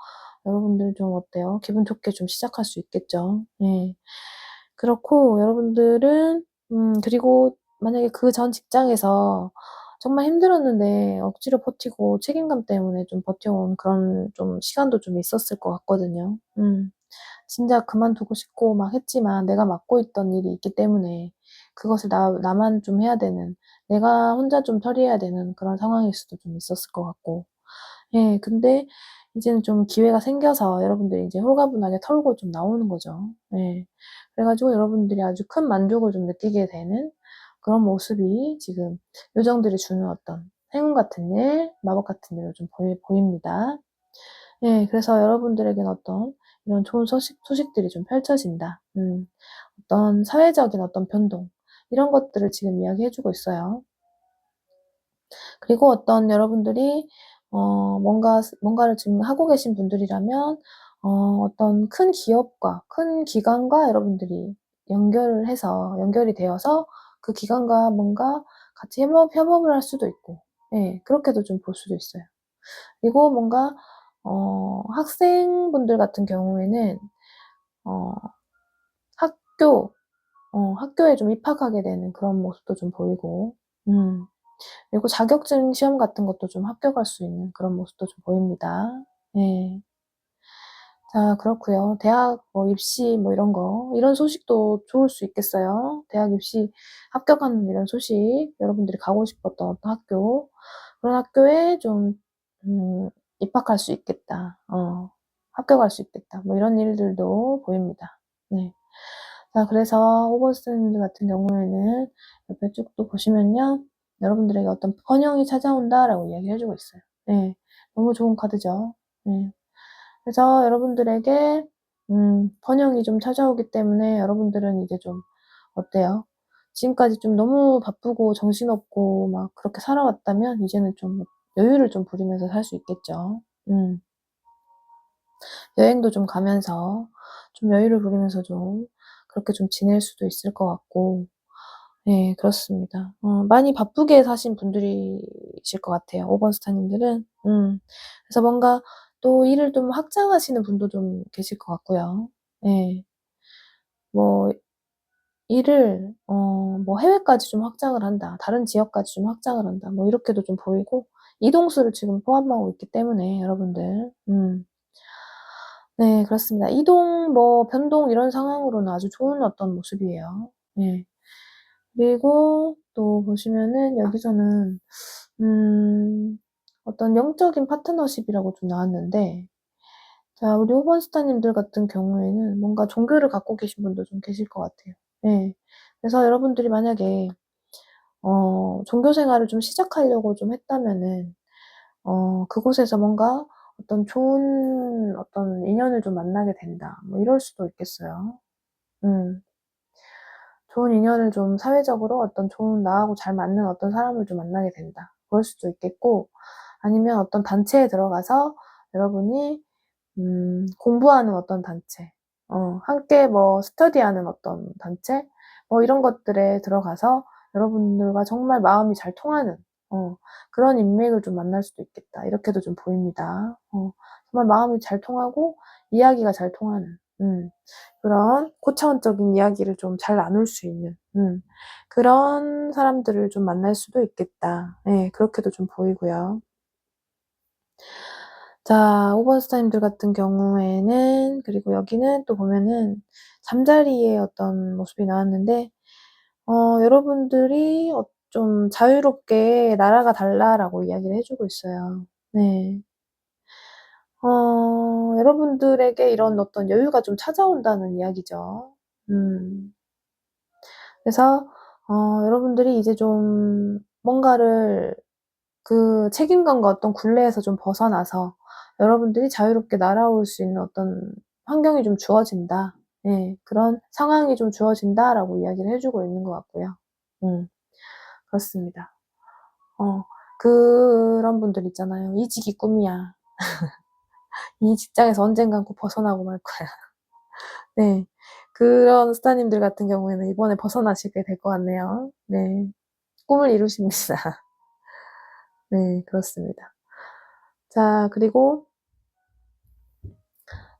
여러분들 좀 어때요? 기분 좋게 좀 시작할 수 있겠죠. 네. 그렇고 여러분들은 그리고 만약에 그 전 직장에서 정말 힘들었는데 억지로 버티고 책임감 때문에 좀 버텨온 그런 좀 시간도 좀 있었을 것 같거든요. 진짜 그만두고 싶고 막 했지만 내가 맡고 있던 일이 있기 때문에 그것을 나만 좀 해야 되는, 내가 혼자 좀 처리해야 되는 그런 상황일 수도 좀 있었을 것 같고. 예. 근데 이제는 좀 기회가 생겨서 여러분들이 이제 홀가분하게 털고 좀 나오는 거죠. 예. 그래 가지고 여러분들이 아주 큰 만족을 좀 느끼게 되는 그런 모습이 지금 요정들이 주는 어떤 행운 같은 일, 마법 같은 일로 좀 보입니다. 예. 그래서 여러분들에게는 어떤 이런 좋은 소식들이 좀 펼쳐진다. 어떤 사회적인 어떤 변동, 이런 것들을 지금 이야기해 주고 있어요. 그리고 여러분들이 뭔가를 지금 하고 계신 분들이라면 어떤 큰 기업과 큰 기관과 여러분들이 연결이 되어서 그 기관과 뭔가 같이 협업을 할 수도 있고, 예, 그렇게도 좀 볼 수도 있어요. 그리고 뭔가 학생분들 같은 경우에는 어 학교 학교에 좀 입학하게 되는 그런 모습도 좀 보이고, 음. 그리고 자격증 시험 같은 것도 좀 합격할 수 있는 그런 모습도 좀 보입니다. 예. 자, 그렇고요. 대학 입시 이런 소식도 좋을 수 있겠어요. 대학 입시 합격하는 이런 소식, 여러분들이 가고 싶었던 어떤 학교, 그런 학교에 좀 입학할 수 있겠다. 합격할 수 있겠다. 이런 일들도 보입니다. 네. 자, 그래서 호버스님들 같은 경우에는 옆에 쭉 또 보시면요, 여러분들에게 어떤 번영이 찾아온다라고 이야기를 해 주고 있어요. 네. 너무 좋은 카드죠. 네. 그래서 여러분들에게 번영이 좀 찾아오기 때문에 여러분들은 이제 좀 어때요? 지금까지 좀 너무 바쁘고 정신없고 막 그렇게 살아왔다면 이제는 좀 여유를 좀 부리면서 살 수 있겠죠. 여행도 좀 가면서 좀 여유를 부리면서 좀 그렇게 좀 지낼 수도 있을 것 같고. 네, 그렇습니다. 많이 바쁘게 사신 분들이실 것 같아요, 5번 스타님들은. 그래서 뭔가 또 일을 좀 확장하시는 분도 좀 계실 것 같고요. 예. 뭐 일을 해외까지 좀 확장을 한다, 다른 지역까지 좀 확장을 한다, 이렇게도 좀 보이고, 이동수를 지금 포함하고 있기 때문에 여러분들. 네, 그렇습니다. 이동 변동 이런 상황으로는 아주 좋은 어떤 모습이에요. 예. 그리고 또 보시면은 여기서는 어떤 영적인 파트너십이라고 좀 나왔는데, 자, 우리 5번 스타님들 같은 경우에는 뭔가 종교를 갖고 계신 분도 좀 계실 것 같아요. 예. 그래서 여러분들이 만약에 종교 생활을 좀 시작하려고 좀 했다면은 그곳에서 뭔가 어떤 좋은 어떤 인연을 좀 만나게 된다, 이럴 수도 있겠어요. 음. 좋은 인연을 좀, 사회적으로 어떤 좋은 나하고 잘 맞는 어떤 사람을 좀 만나게 된다, 그럴 수도 있겠고, 아니면 어떤 단체에 들어가서 여러분이 공부하는 어떤 단체, 함께 스터디하는 어떤 단체, 이런 것들에 들어가서 여러분들과 정말 마음이 잘 통하는 그런 인맥을 좀 만날 수도 있겠다, 이렇게도 좀 보입니다. 정말 마음이 잘 통하고 이야기가 잘 통하는 그런 고차원적인 이야기를 좀 잘 나눌 수 있는 그런 사람들을 좀 만날 수도 있겠다. 예, 그렇게도 좀 보이고요. 자, 5번 스타님들 같은 경우에는, 그리고 여기는 또 보면은 잠자리의 어떤 모습이 나왔는데, 여러분들이 좀 자유롭게 날아가 달라라고 이야기를 해 주고 있어요. 네. 여러분들에게 이런 어떤 여유가 좀 찾아온다는 이야기죠. 음. 그래서 여러분들이 이제 좀 뭔가를, 그 책임감과 어떤 굴레에서 좀 벗어나서 여러분들이 자유롭게 날아올 수 있는 어떤 환경이 좀 주어진다. 예. 그런 상황이 좀 주어진다라고 이야기를 해 주고 있는 것 같고요. 음. 그렇습니다. 어 그런 분들 있잖아요. "이직이 꿈이야. 이 직장에서 언젠간 꼭 벗어나고 말 거야." 네. 그런 스타님들 같은 경우에는 이번에 벗어나시게 될 것 같네요. 네. 꿈을 이루십니다. 네, 그렇습니다. 자, 그리고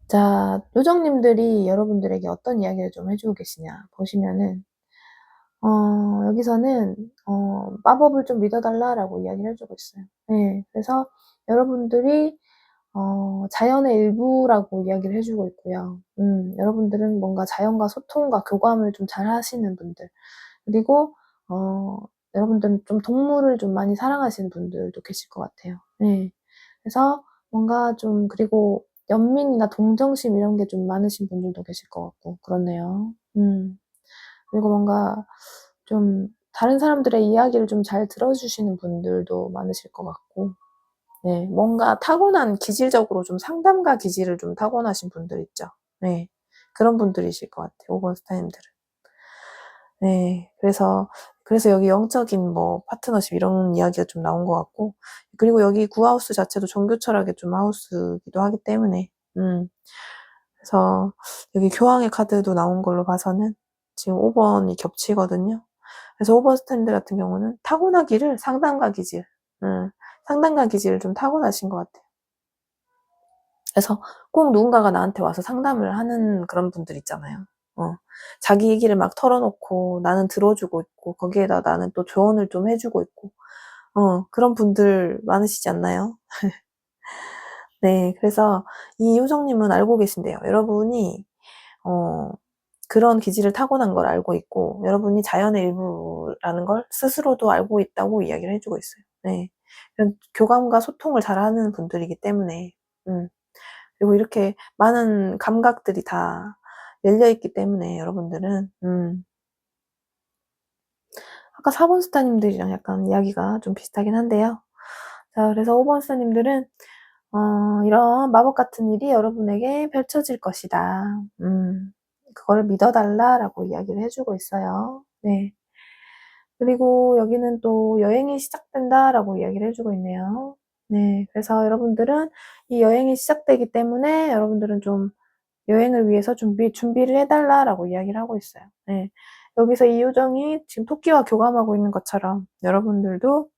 자, 요정님들이 여러분들에게 어떤 이야기를 좀 해 주고 계시냐 보시면은, 여기서는 "마법을 좀 믿어 달라."라고 이야기를 해 주고 있어요. 예. 그래서 여러분들이 자연의 일부라고 이야기를 해 주고 있고요. 여러분들은 뭔가 자연과 소통과 교감을 좀 잘하시는 분들, 그리고 여러분들은 좀 동물을 좀 많이 사랑하시는 분들도 계실 것 같아요. 네. 그래서 뭔가 좀, 그리고 연민이나 동정심 이런 게 좀 많으신 분들도 계실 것 같고 그렇네요. 그리고 뭔가 좀 다른 사람들의 이야기를 좀 잘 들어주시는 분들도 많으실 것 같고, 네, 뭔가 타고난 기질적으로 좀 상담가 기질을 좀 타고나신 분들 있죠. 네, 그런 분들이실 것 같아요, 5번 스타님들은. 네, 그래서 여기 영적인 뭐 파트너십 이런 이야기가 좀 나온 것 같고, 그리고 여기 구하우스 자체도 종교 철학의 좀 하우스기도 하기 때문에, 그래서 여기 교황의 카드도 나온 걸로 봐서는 지금 5번이 겹치거든요. 그래서 5번 스탠드 같은 경우는 타고나기를 상담가 기질, 상담가 기질을 좀 타고나신 것 같아요. 그래서 꼭 누군가가 나한테 와서 상담을 하는 그런 분들 있잖아요. 자기 얘기를 막 털어놓고 나는 들어주고 있고, 거기에다 나는 또 조언을 좀 해주고 있고, 그런 분들 많으시지 않나요? 네, 그래서 이 요정님은 알고 계신데요. 여러분이 그런 기질을 타고난 걸 알고 있고, 여러분이 자연의 일부라는 걸 스스로도 알고 있다고 이야기를 해주고 있어요. 네, 이런 교감과 소통을 잘하는 분들이기 때문에, 그리고 이렇게 많은 감각들이 다 열려있기 때문에 여러분들은, 아까 4번 스타님들이랑 약간 이야기가 좀 비슷하긴 한데요. 자, 그래서 5번 스타님들은 이런 마법 같은 일이 여러분에게 펼쳐질 것이다. 그거를 믿어달라라고 이야기를 해주고 있어요. 네. 그리고 여기는 또 여행이 시작된다라고 이야기를 해주고 있네요. 네. 그래서 여러분들은 이 여행이 시작되기 때문에 여러분들은 좀 여행을 위해서 준비를 해달라라고 이야기를 하고 있어요. 네. 여기서 이 요정이 지금 토끼와 교감하고 있는 것처럼 여러분들도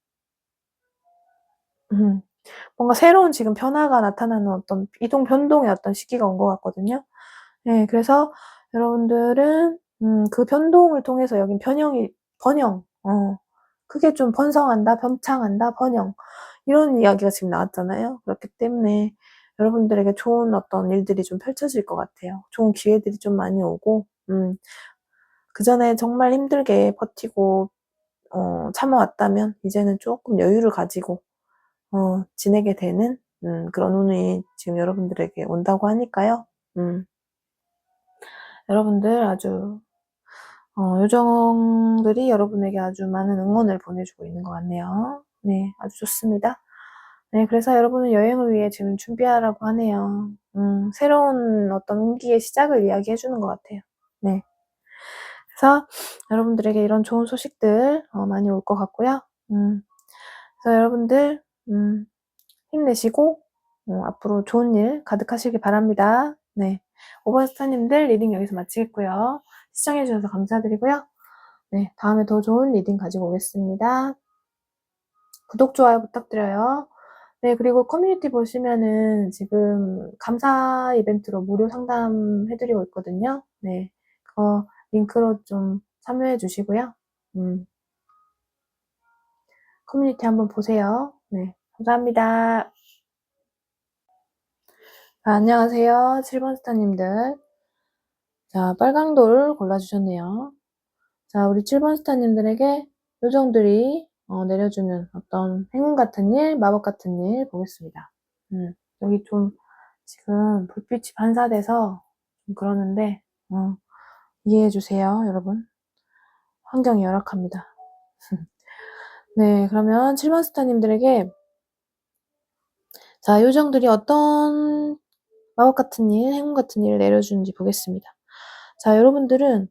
뭔가 새로운 지금 변화가 나타나는 어떤 변동의 어떤 시기가 온 것 같거든요. 네, 그래서 여러분들은 그 변동을 통해서 여긴 번영, 그게 좀 번성한다, 번창한다, 번영, 이런 이야기가 지금 나왔잖아요. 그렇기 때문에 여러분들에게 좋은 어떤 일들이 좀 펼쳐질 것 같아요. 좋은 기회들이 좀 많이 오고, 그전에 정말 힘들게 버티고 참아왔다면 이제는 조금 여유를 가지고 지내게 되는 그런 운이 지금 여러분들에게 온다고 하니까요. 여러분들 아주 요정들이 여러분에게 아주 많은 응원을 보내주고 있는 것 같네요. 네, 아주 좋습니다. 네, 그래서 여러분은 여행을 위해 지금 준비하라고 하네요. 새로운 어떤 운기의 시작을 이야기해 주는 것 같아요. 네. 그래서 여러분들에게 이런 좋은 소식들 많이 올 것 같고요. 그래서 여러분들 힘내시고 앞으로 좋은 일 가득하시길 바랍니다. 네, 5번 스타님들 리딩 여기서 마치겠고요. 시청해 주셔서 감사드리고요. 네, 다음에 더 좋은 리딩 가지고 오겠습니다. 구독, 좋아요 부탁드려요. 네, 그리고 커뮤니티 보시면은 지금 감사 이벤트로 무료 상담 해드리고 있거든요. 네, 그거 링크로 좀 참여해 주시고요. 커뮤니티 한번 보세요. 네, 감사합니다. 안녕하세요. 7번 스타님들. 자, 빨강 돌 골라주셨네요. 자, 우리 7번 스타님들에게 요정들이 내려주는 어떤 행운 같은 일, 마법 같은 일 보겠습니다. 여기 좀 지금 불빛이 반사돼서 좀 그러는데 이해해주세요, 여러분. 환경이 열악합니다. 네, 그러면 7번 스타님들에게 자, 요정들이 어떤 마법 같은 일, 행운 같은 일을 내려주는지 보겠습니다. 자, 여러분들은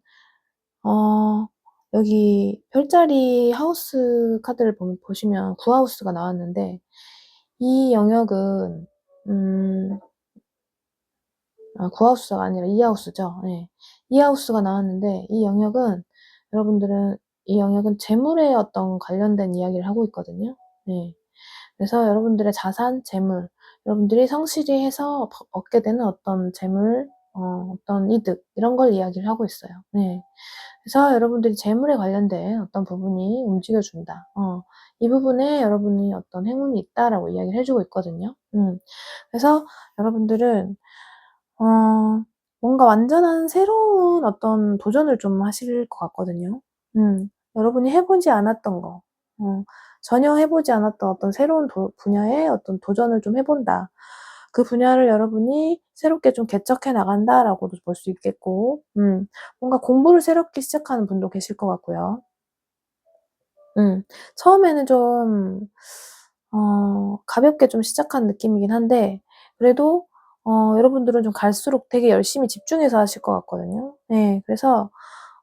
여기 별자리 하우스 카드를 보시면 구하우스가 나왔는데, 이 영역은 구하우스가 아니라 이하우스죠. 네. 이하우스가 나왔는데, 이 영역은 재물에 어떤 관련된 이야기를 하고 있거든요. 네. 그래서 여러분들의 자산, 재물, 여러분들이 성실히 해서 얻게 되는 어떤 재물, 어떤 이득, 이런 걸 이야기를 하고 있어요. 네. 그래서 여러분들이 재물에 관련된 어떤 부분이 움직여준다. 이 부분에 여러분이 어떤 행운이 있다라고 이야기를 해주고 있거든요. 그래서 여러분들은, 뭔가 완전한 새로운 어떤 도전을 좀 하실 것 같거든요. 여러분이 해보지 않았던 거, 전혀 해보지 않았던 어떤 새로운 분야의 어떤 도전을 좀 해본다. 그 분야를 여러분이 새롭게 좀 개척해 나간다라고도 볼 수 있겠고, 뭔가 공부를 새롭게 시작하는 분도 계실 것 같고요. 처음에는 좀, 가볍게 좀 시작한 느낌이긴 한데, 그래도, 여러분들은 좀 갈수록 되게 열심히 집중해서 하실 것 같거든요. 네, 그래서,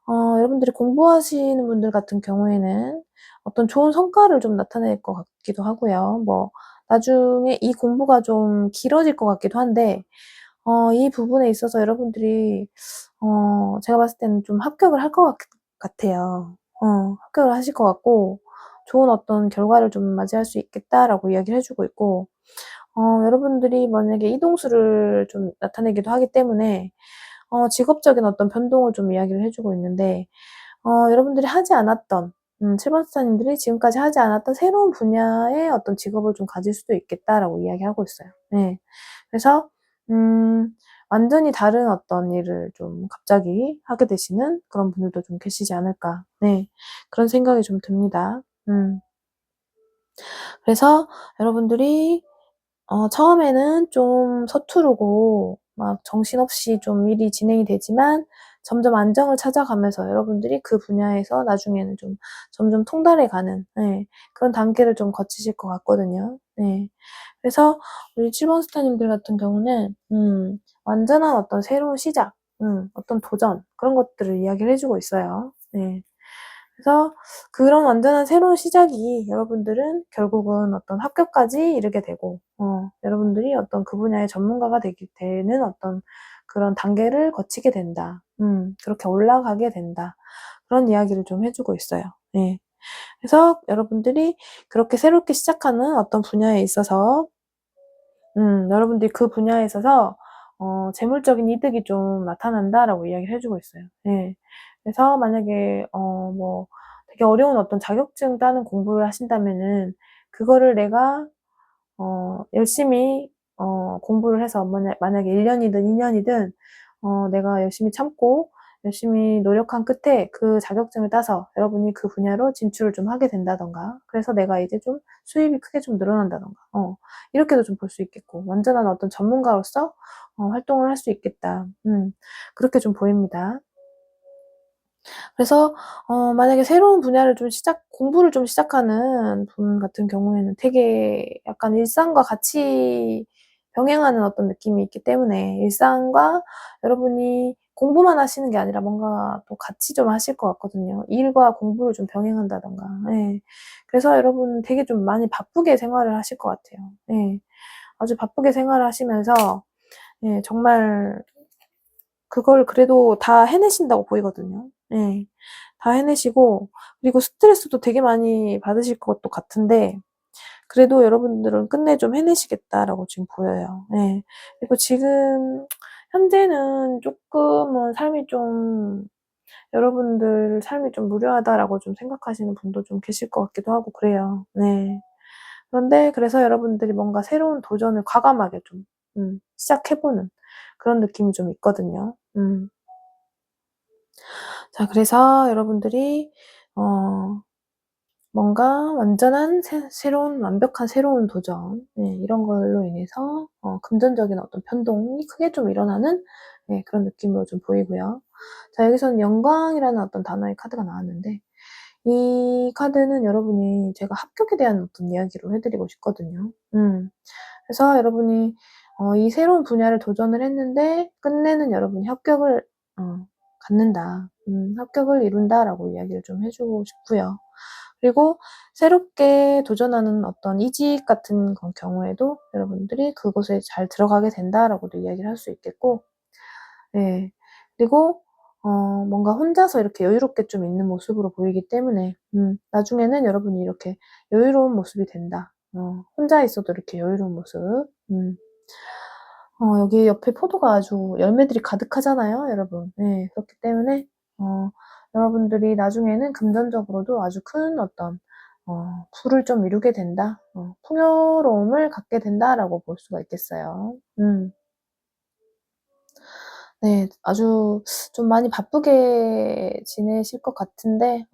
여러분들이 공부하시는 분들 같은 경우에는 어떤 좋은 성과를 좀 나타낼 것 같기도 하고요. 뭐, 나중에 이 공부가 좀 길어질 것 같기도 한데, 이 부분에 있어서 여러분들이, 제가 봤을 때는 좀 합격을 할 것 같아요. 합격을 하실 것 같고, 좋은 어떤 결과를 좀 맞이할 수 있겠다라고 이야기를 해주고 있고, 여러분들이 만약에 이동수를 좀 나타내기도 하기 때문에, 직업적인 어떤 변동을 좀 이야기를 해주고 있는데, 여러분들이 하지 않았던, 7번 스타님들이 지금까지 하지 않았던 새로운 분야의 어떤 직업을 좀 가질 수도 있겠다라고 이야기하고 있어요. 네. 그래서, 완전히 다른 어떤 일을 좀 갑자기 하게 되시는 그런 분들도 좀 계시지 않을까. 네. 그런 생각이 좀 듭니다. 그래서 여러분들이 처음에는 좀 서투르고 막 정신없이 좀 일이 진행이 되지만 점점 안정을 찾아가면서 여러분들이 그 분야에서 나중에는 좀 점점 통달해 가는, 네, 그런 단계를 좀 거치실 것 같거든요. 네. 그래서 우리 7번 스타님들 같은 경우는 완전한 어떤 새로운 시작, 어떤 도전 그런 것들을 이야기를 해주고 있어요. 네. 그래서 그런 완전한 새로운 시작이 여러분들은 결국은 어떤 합격까지 이르게 되고, 여러분들이 어떤 그 분야의 전문가가 되는 어떤 그런 단계를 거치게 된다. 그렇게 올라가게 된다. 그런 이야기를 좀 해주고 있어요. 네. 그래서 여러분들이 그렇게 새롭게 시작하는 어떤 분야에 있어서, 여러분들이 그 분야에 있어서, 재물적인 이득이 좀 나타난다라고 이야기를 해주고 있어요. 네. 그래서 만약에, 뭐, 되게 어려운 어떤 자격증 따는 공부를 하신다면은, 그거를 내가, 열심히, 공부를 해서, 만약에 1년이든 2년이든, 내가 열심히 참고, 열심히 노력한 끝에 그 자격증을 따서 여러분이 그 분야로 진출을 좀 하게 된다던가, 그래서 내가 이제 좀 수입이 크게 좀 늘어난다던가, 이렇게도 좀 볼 수 있겠고, 완전한 어떤 전문가로서, 활동을 할 수 있겠다. 그렇게 좀 보입니다. 그래서 만약에 새로운 분야를 좀 공부를 좀 시작하는 분 같은 경우에는 되게 약간 일상과 같이 병행하는 어떤 느낌이 있기 때문에 일상과 여러분이 공부만 하시는 게 아니라 뭔가 또 같이 좀 하실 것 같거든요. 일과 공부를 좀 병행한다던가. 예. 그래서 여러분 되게 좀 많이 바쁘게 생활을 하실 것 같아요. 예. 아주 바쁘게 생활을 하시면서 예, 정말 그걸 그래도 다 해내신다고 보이거든요. 예. 다 해내시고, 그리고 스트레스도 되게 많이 받으실 것도 같은데, 그래도 여러분들은 끝내 좀 해내시겠다라고 지금 보여요. 예. 그리고 지금, 현재는 조금은 여러분들 삶이 좀 무료하다라고 좀 생각하시는 분도 좀 계실 것 같기도 하고 그래요. 네. 그런데 그래서 여러분들이 뭔가 새로운 도전을 과감하게 좀, 시작해보는 그런 느낌이 좀 있거든요. 자, 그래서 여러분들이, 뭔가 완전한 새로운, 완벽한 새로운 도전, 네, 이런 걸로 인해서, 금전적인 어떤 변동이 크게 좀 일어나는, 네, 그런 느낌으로 좀 보이고요. 자, 여기서는 영광이라는 어떤 단어의 카드가 나왔는데, 이 카드는 여러분이 제가 합격에 대한 어떤 이야기로 해드리고 싶거든요. 그래서 여러분이, 이 새로운 분야를 도전을 했는데, 끝내는 여러분이 합격을, 갖는다. 합격을 이룬다라고 이야기를 좀 해주고 싶고요. 그리고 새롭게 도전하는 어떤 이직 같은 경우에도 여러분들이 그곳에 잘 들어가게 된다라고도 이야기를 할 수 있겠고, 예. 그리고, 뭔가 혼자서 이렇게 여유롭게 좀 있는 모습으로 보이기 때문에, 나중에는 여러분이 이렇게 여유로운 모습이 된다. 혼자 있어도 이렇게 여유로운 모습. 여기 옆에 포도가 아주 열매들이 가득하잖아요, 여러분. 네, 그렇기 때문에, 여러분들이 나중에는 금전적으로도 아주 큰 어떤, 부를 좀 이루게 된다, 풍요로움을 갖게 된다라고 볼 수가 있겠어요. 네. 아주 좀 많이 바쁘게 지내실 것 같은데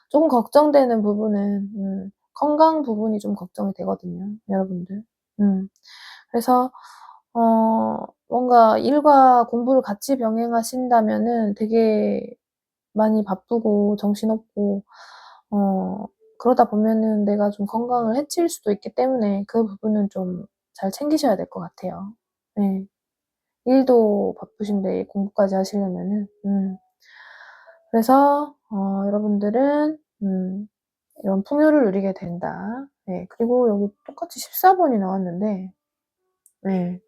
쪼금 걱정되는 부분은 건강 부분이 좀 걱정이 되거든요, 여러분들. 음. 그래서 뭔가 일과 공부를 같이 병행하신다면은 되게 많이 바쁘고 정신없고 어 그러다 보면은 내가 좀 건강을 해칠 수도 있기 때문에 그 부분은 좀 잘 챙기셔야 될 것 같아요. 네. 일도 바쁘신데 공부까지 하시려면은. 그래서 여러분들은 이런 풍요를 누리게 된다. 네. 그리고 여기 똑같이 14번이 나왔는데 네.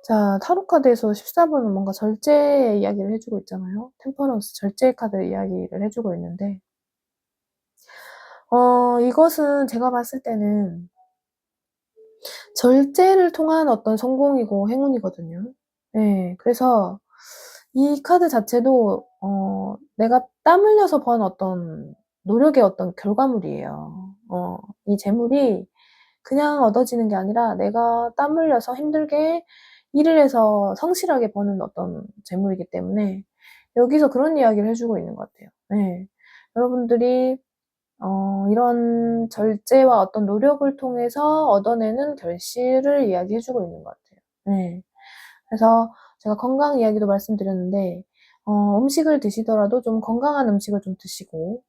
자, 타로 카드에서 14번은 뭔가 절제의 이야기를 해 주고 있잖아요. 템퍼런스 절제 카드 이야기를 해 주고 있는데 이것은 제가 봤을 때는 절제를 통한 어떤 성공이고 행운이거든요. 예. 그래서 이 카드 자체도 내가 땀 흘려서 번 어떤 노력의 어떤 결과물이에요. 이 재물이 그냥 얻어지는 게 아니라 내가 땀 흘려서 힘들게 일을 해서 성실하게 버는 어떤 재물이기 때문에 여기서 그런 이야기를 해 주고 있는 것 같아요. 예. 여러분들이 이런 절제와 어떤 노력을 통해서 얻어내는 결실을 이야기해 주고 있는 것 같아요. 네. 그래서 제가 건강 이야기도 말씀드렸는데 음식을 드시더라도 좀 건강한 음식을 좀 드시고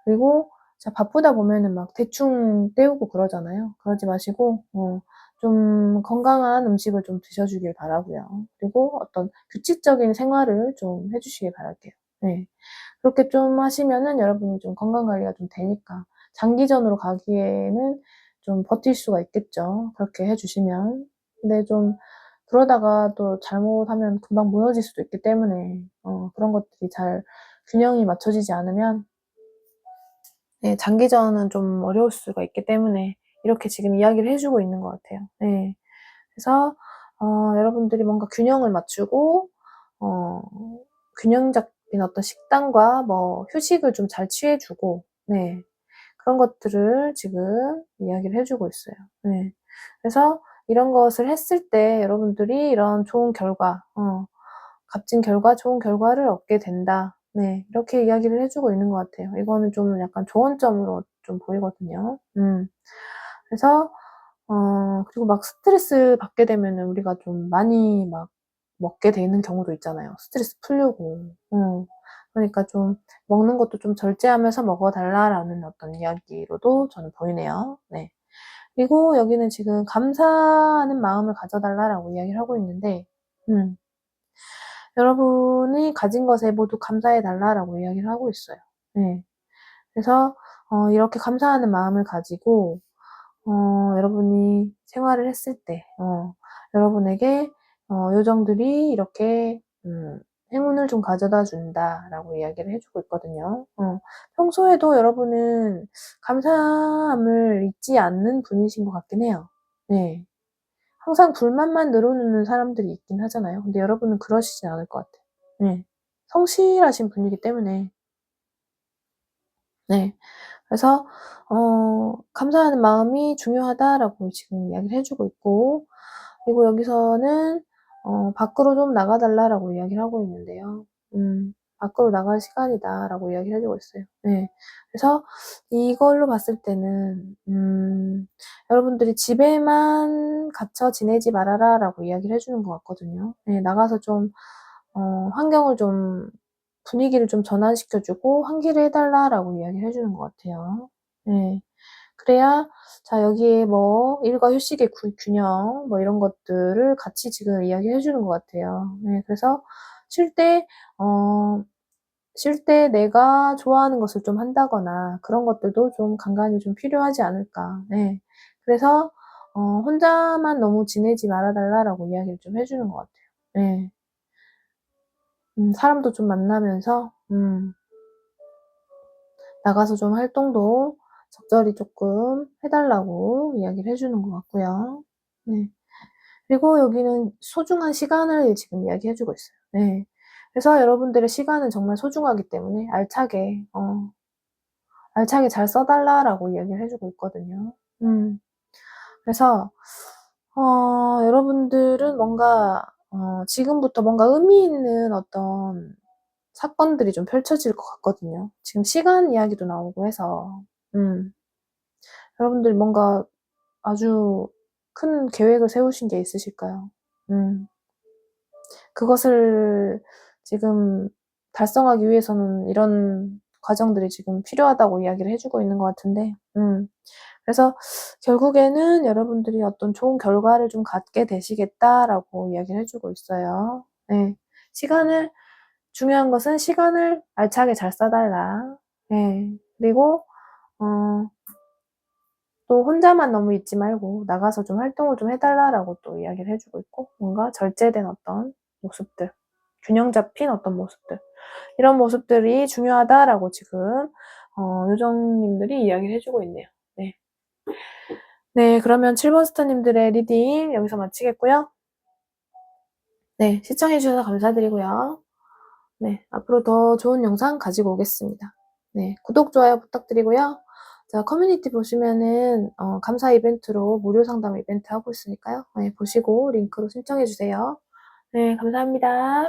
그리고 진짜 바쁘다 보면은 막 대충 때우고 그러잖아요. 그러지 마시고 좀 건강한 음식을 좀 드셔 주길 바라고요. 그리고 어떤 규칙적인 생활을 좀 해 주시길 바랄게요. 네. 그렇게 좀 하시면은 여러분이 좀 건강 관리가 좀 되니까 장기전으로 가기에는 좀 버틸 수가 있겠죠, 그렇게 해 주시면. 근데 좀 그러다가 또 잘못하면 금방 무너질 수도 있기 때문에 그런 것들이 잘 균형이 맞춰지지 않으면 네, 장기전은 좀 어려울 수가 있기 때문에 이렇게 지금 이야기를 해 주고 있는 것 같아요. 네. 그래서 여러분들이 뭔가 균형을 맞추고 어 균형 잡힌 어떤 식단과 뭐 휴식을 좀 잘 취해 주고 네. 그런 것들을 지금 이야기를 해 주고 있어요. 네. 그래서 이런 것을 했을 때 여러분들이 이런 좋은 결과 값진 결과, 좋은 결과를 얻게 된다. 네. 이렇게 이야기를 해 주고 있는 것 같아요. 이거는 좀 약간 조언점으로 좀 보이거든요. 그래서 그리고 막 스트레스 받게 되면은 우리가 좀 많이 막 먹게 되는 경우도 있잖아요, 스트레스 풀려고. 그러니까 좀 "먹는 것도 좀 절제하면서 먹어 달라."라는 어떤 이야기로도 저는 보이네요. 네. 그리고 여기는 지금 "감사하는 마음을 가져 달라."라고 이야기를 하고 있는데 음 여러분이 가진 것에 모두 "감사해 달라."라고 이야기를 하고 있어요. 네. 그래서 이렇게 감사하는 마음을 가지고 여러분이 생활을 했을 때 여러분에게 요정들이 이렇게 "행운을 좀 가져다 준다."라고 이야기를 해 주고 있거든요. 평소에도 여러분은 감사함을 잊지 않는 분이신 것 같긴 해요. 네. 항상 불만만 늘어놓는 사람들이 있긴 하잖아요. 근데 여러분은 그러시진 않을 것 같아요. 네. 성실하신 분이기 때문에 네. 그래서 "감사하는 마음이 중요하다."라고 지금 이야기를 해 주고 있고 그리고 여기서는 "밖으로 좀 나가 달라."라고 이야기를 하고 있는데요. "밖으로 나갈 시간이다."라고 이야기를 해 주고 있어요. 네. 그래서 이걸로 봤을 때는 여러분들이 "집에만 갇혀 지내지 말아라."라고 이야기를 해 주는 것 같거든요. 네. 나가서 좀 환경을 좀 분위기를 좀 전환시켜 주고 "환기를 해 달라."라고 이야기를 해 주는 것 같아요. 네. 그래야 자 여기에 뭐 일과 휴식의 균형 뭐 이런 것들을 같이 지금 이야기해 주는 것 같아요. 네. 그래서 쉴 때 어 쉴 때 내가 좋아하는 것을 좀 한다거나 그런 것들도 좀 간간이 좀 필요하지 않을까. 네. 그래서 "혼자만 너무 지내지 말아 달라."라고 이야기를 좀 해 주는 것 같아요. 네. 사람도 좀 만나면서 나가서 좀 활동도 적절히 쪼끔 해 달라고 이야기를 해 주는 것 같고요. 네. 그리고 여기는 소중한 시간을 지금 이야기해 주고 있어요. 네. 그래서 여러분들의 시간은 정말 소중하기 때문에 "알차게 잘 써 달라."라고 이야기를 해 주고 있거든요. 그래서 여러분들은 뭔가 지금부터 뭔가 의미 있는 어떤 사건들이 좀 펼쳐질 것 같거든요. 지금 시간 이야기도 나오고 해서. 여러분들 뭔가 아주 큰 계획을 세우신 게 있으실까요? 그것을 지금 달성하기 위해서는 이런 과정들이 지금 필요하다고 이야기를 해주고 있는 것 같은데, 그래서 결국에는 여러분들이 어떤 좋은 결과를 좀 갖게 되시겠다라고 이야기를 해주고 있어요. 네. 중요한 것은 시간을 알차게 잘 써달라. 네. 그리고, 또 혼자만 너무 있지 말고 나가서 좀 활동을 좀 해달라라고 또 이야기를 해주고 있고, 뭔가 절제된 어떤 모습들, 균형 잡힌 어떤 모습들, 이런 모습들이 중요하다라고 지금 요정님들이 이야기를 해주고 있네요. 네. 네, 그러면 7번 스타님들의 리딩 여기서 마치겠고요. 네, 시청해주셔서 감사드리고요. 네, 앞으로 더 좋은 영상 가지고 오겠습니다. 네, 구독, 좋아요 부탁드리고요. 자, 커뮤니티 보시면은 감사 이벤트로 무료 상담 이벤트 하고 있으니까요. 네, 보시고 링크로 신청해주세요. 네, 감사합니다.